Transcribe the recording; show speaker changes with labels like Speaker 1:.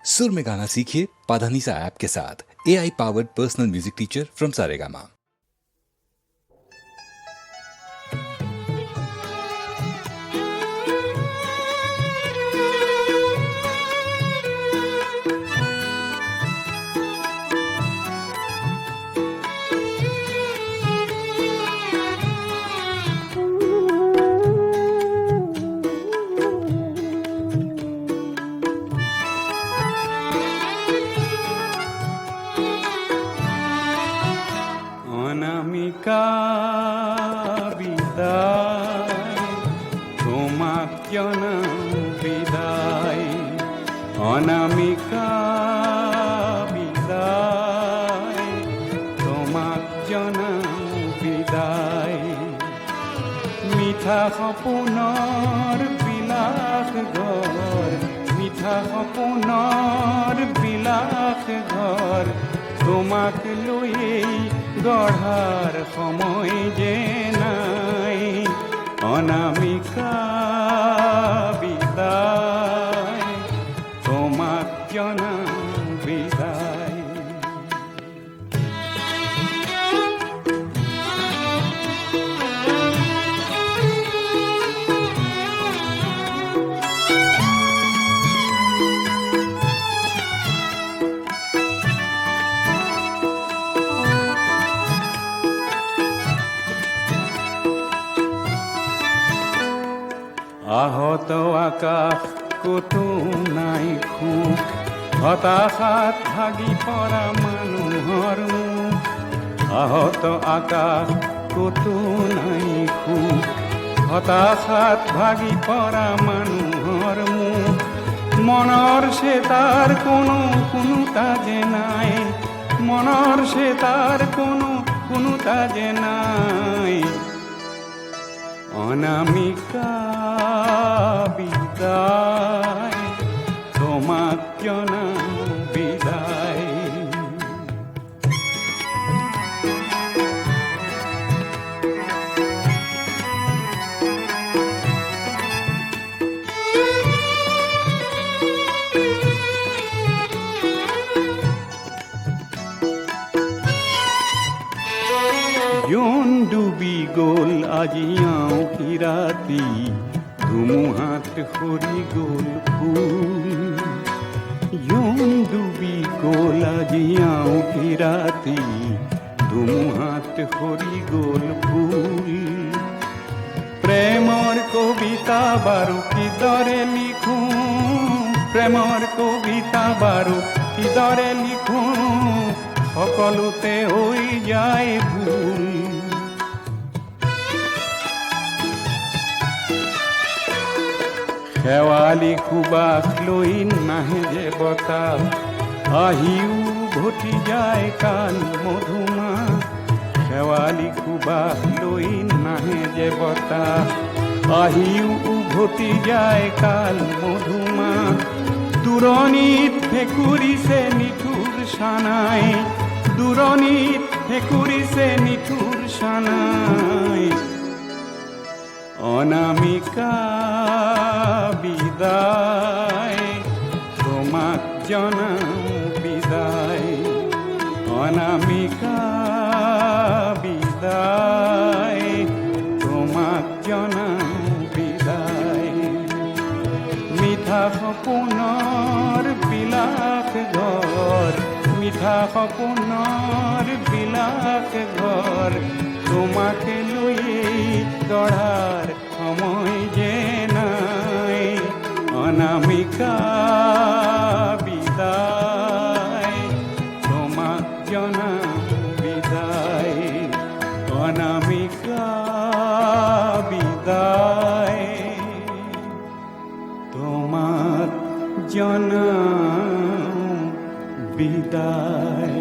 Speaker 1: सुर में गाना सीखिए पाधानीसा ऐप के साथ। AI powered personal music teacher from Saregama.
Speaker 2: Anamika বিদায়, তোমাক জনাও বিদায়। অনামিকা বিদায়, তোমাক জনাও বিদায়। মিঠা সপোনৰ বিলাস ঘৰ, মিঠা সপোনৰ বিলাস ঘৰ, তোমাক লৈয়েই গঢ়াৰ সময় যে নাই। অনামিকা বিদায়, তোমাক জনাও বিদায়। আহত আকাশ কতো নাই সুখ, হতাশাত ভাগি পৰা মানুহৰ মুখ। আহত আকাশ কতো নাই সুখ, হতাশাত ভাগি পৰা মানুহৰ মুখ। মনৰ চেতাৰ কোনো তাজে নাই, মনৰ চেতাৰ কোনো তাজে নাই। অনামিকা বিদায়, তোমাক জনাও বিদায়। জোন ডুবি গ'ল আজি আঁউসী ৰাতি, ধুমুহাত সৰি গ'ল ফুল। জোন ডুবি গ'ল আজি আঁউসী ৰাতি, ধুমুহাত সৰি গ'ল ফুল। প্ৰেমৰ কবিতা বাৰু কিদৰে লিখোঁ, প্ৰেমৰ কবিতা বাৰু কিদৰে লিখোঁ, সকলোতে হৈ যায় ভুল। শেৱালি সুবাস লৈ নাহে যে বতাহ, আহিও ঘটি যায় কাল মধুমাহ। শেৱালি সুবাস লৈ নাহে যে বতাহ, আহিও উভতি যায় কাল মধুমাহ। দূৰণিত ভেকুৰিছে নিঠুৰ সানাই, দূৰণিত ভেকুৰিছে নিঠুৰ সানাই। অনামিকা বিদায়, তোমাক জনাও বিদায়। অনামিকা বিদায়, তোমাক জনাও বিদায়। মিঠা সপোনৰ বিলাস ঘৰ, মিঠা সপোনৰ বিলাস ঘৰ, তোমাক লৈয়েই গঢ়াৰ সময় যে নাই। অনামিকা বিদায়, তোমাক জনাও বিদায়। অনামিকা বিদায়, তোমাক জনাও বিদায়।